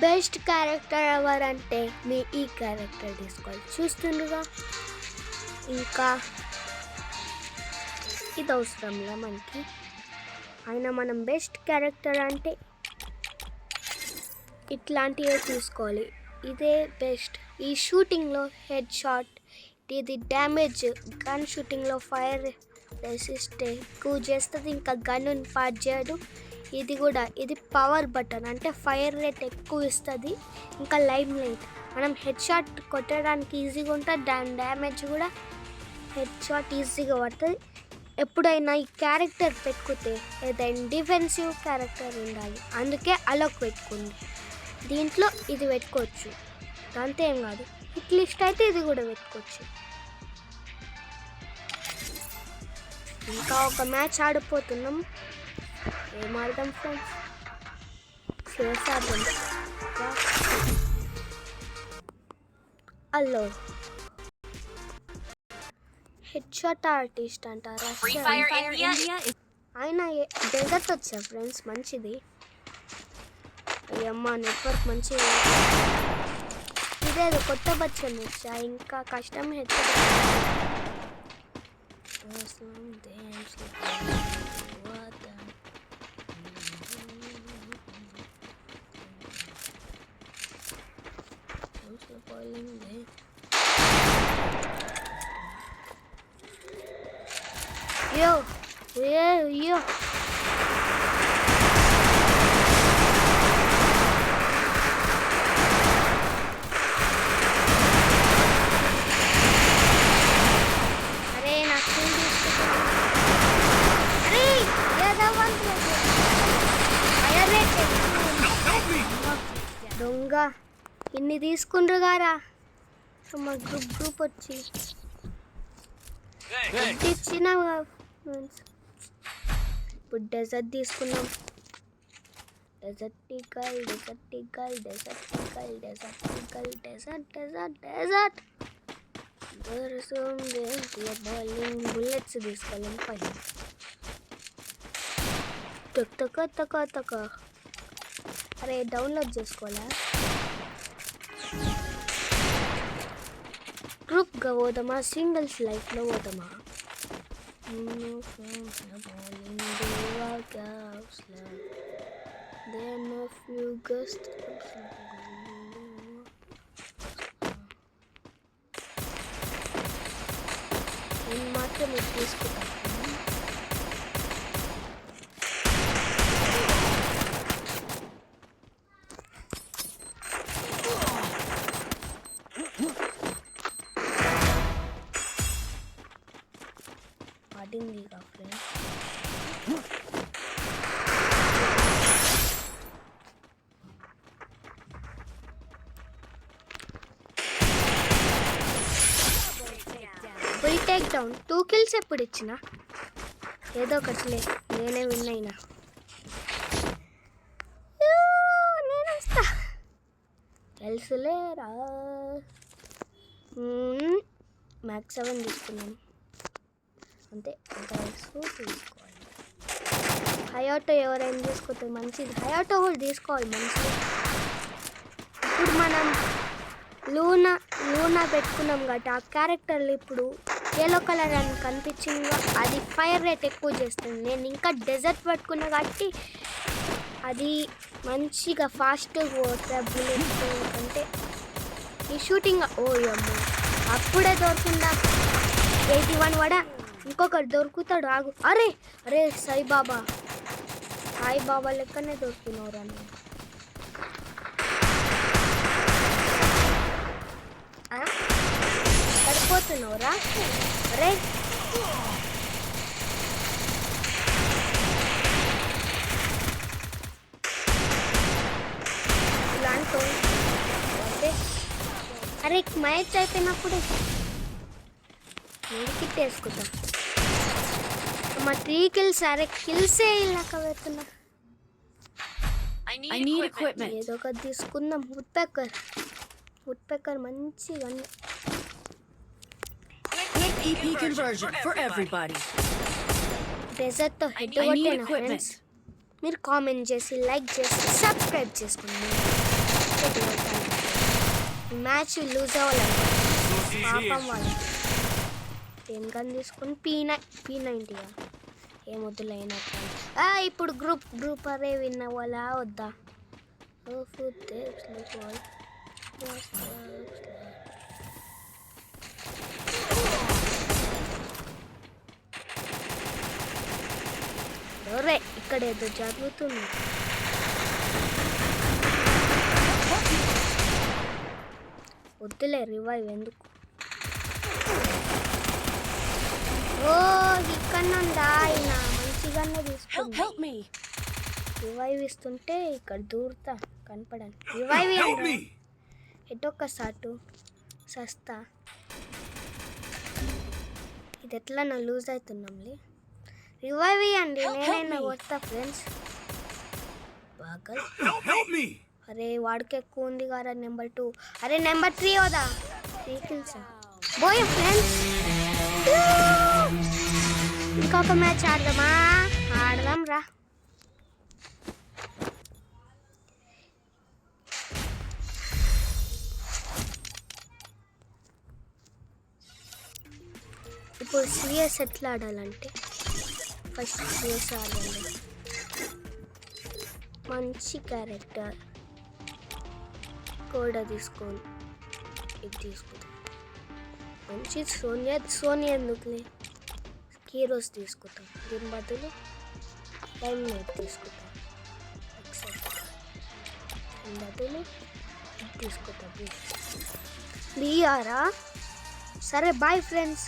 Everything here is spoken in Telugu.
బెస్ట్ క్యారెక్టర్ ఎవరంటే మీ ఈ క్యారెక్టర్ తీసుకోవాలి. చూస్తుండగా ఇంకా ఇది అవసరంలా మనకి. అయినా మనం బెస్ట్ క్యారెక్టర్ అంటే ఇట్లాంటివే తీసుకోవాలి. ఇదే బెస్ట్. ఈ షూటింగ్లో హెడ్ షాట్, ఇది డ్యామేజ్, గన్ షూటింగ్లో ఫైర్ రెసిస్ట్ ఎక్కువ చేస్తుంది, ఇంకా గన్ను పార్ట్ చేయడు. ఇది కూడా ఇది పవర్ బటన్ అంటే ఫైర్ రేట్ ఎక్కువ ఇస్తుంది, ఇంకా లైమ్ లైట్. మనం హెడ్ షాట్ కొట్టడానికి ఈజీగా ఉంటుంది, దాని డ్యామేజ్ కూడా హెడ్ షాట్ ఈజీగా పడుతుంది. ఎప్పుడైనా ఈ క్యారెక్టర్ పెట్టుకుంటే ఏదైనా డిఫెన్సివ్ క్యారెక్టర్ ఉండాలి, అందుకే అలోక్ పెట్టుకుంది. దీంట్లో ఇది పెట్టుకోవచ్చు, దాంతో ఏం కాదు. హిట్ లిస్ట్ అయితే ఇది కూడా పెట్టుకోవచ్చు. ఇంకా ఒక మ్యాచ్ ఆడిపోతున్నాం. ఏం ఆడదాం ఫ్రెండ్స్? షేర్స్ ఆడదాం. అల్లో హెడ్ షాట్ ఆర్టిస్ట్ అంటారా? ఆయన డెజర్ట్ వచ్చా ఫ్రెండ్స్, మంచిది. అయ్యమ్మ నెట్వర్క్ మంచిది. ఇదేదో కొత్త బచ్చన్ వచ్చా, ఇంకా కష్టం. హెడ్ yo yo దొంగ ఇన్ని తీసుకుండ్రు గారా. మా గ్రూప్ వచ్చి ఇచ్చిన. ఇప్పుడు డెజర్ట్ తీసుకున్నాం. డెజర్ట్ బుల్లెట్స్ తీసుకోలేం పైన. తొక్క అరే డౌన్లోడ్ చేసుకోవాలా? గ్రూప్గా పోదామా, సింగిల్స్ లైఫ్లో పోదామా? నేను మాత్రం ఇది తీసుకుంటాను. పడిందిగా friends. Full take down. 2 kills ఎప్పుడు ఇచ్చిన? ఏదో ఒకటిలే, నేనే విన్ అయినా. నేను వస్తా, తెలుసులేరా. మ్యాక్స్ 7 తీసుకున్నాను అంతే. తీసుకోవాలి. హయాటో ఎవరైనా తీసుకుంటే మంచిది. హయాటో కూడా తీసుకోవాలి మంచిది. ఇప్పుడు మనం లూనా పెట్టుకున్నాం కాబట్టి ఆ క్యారెక్టర్లు ఇప్పుడు ఎల్లో కలర్ అని కనిపించింది, అది ఫైర్ రేట్ ఎక్కువ చేస్తుంది. నేను ఇంకా డెజర్ట్ పట్టుకున్నా కాబట్టి అది మంచిగా ఫాస్ట్గా పోతుంది. బుల్లెట్ అంటే ఈ షూటింగ్ అమ్మో అప్పుడే దొరుకుతుందా? 81 వడా. ఇంకొకటి దొరుకుతాడు, ఆగు. అరే సాయిబాబా లెక్కనే దొరుకుతున్నావురా. నేను పడిపోతున్నావురా. అరే ఇలాంటి అరే మ్యాచ్ అయిపోయినప్పుడు కిట్ వేసుకుంటా. మా 3 kills. అరే కిల్సే ఇలాక పెడుతున్నా. ఏదో ఒకటి తీసుకుందాం. వుడ్ పెక్కర్ మంచిగా. డెజర్ట్తో హెడ్ కొట్టేనా ఫ్రెండ్స్? మీరు కామెంట్ చేసి, లైక్ చేసి, సబ్స్క్రైబ్ చేసుకోండి. మ్యాచ్ లూజ్ అవ్వాలంట పాపం వాళ్ళు. ఏం గన్ తీసుకొని P90 ఏమొద్దులైనట్టు. ఇప్పుడు గ్రూప్ అరే విన్ అవ్వాలా వద్దా? ఇక్కడ ఏదో జరుగుతుంది. వద్దులే రివైవ్ ఎందుకు. ఇక్కడ నుండా ఆయన మంచిగానే తీసుకుంది. రివైవ్ ఇస్తుంటే ఇక్కడ దూరతా కనపడాలి. రివైవ్ ఎటొక్క సాటు సస్తా. ఇది ఎట్లా నా లూజ్ అవుతున్నాంలే. రివైవ్ ఇవ్వండి, నేనైనా కొడతా ఫ్రెండ్స్. బాగా అరే వాడికి ఎక్కువ ఉంది కదా నెంబర్ 2. అరే నెంబర్ 3 వదా 3 kills బోయ్ ఫ్రెండ్స్. ఇంకొక మ్యాచ్ ఆడదాం రా. ఇప్పుడు సిఎస్ ఎట్లా ఆడాలంటే ఫస్ట్ సిఎస్ ఆడాలి. మంచి క్యారెక్టర్ కోడా తీసుకోండి. ఇది తీసుకుంటాం. మంచి సోనియా ఎందుకులే, హీరోస్ తీసుకుంటాం. దీని బదులు టైం నైట్ తీసుకుంటాం. దీని బదులు తీసుకుంటాం. బిఆరా. సరే బాయ్ ఫ్రెండ్స్.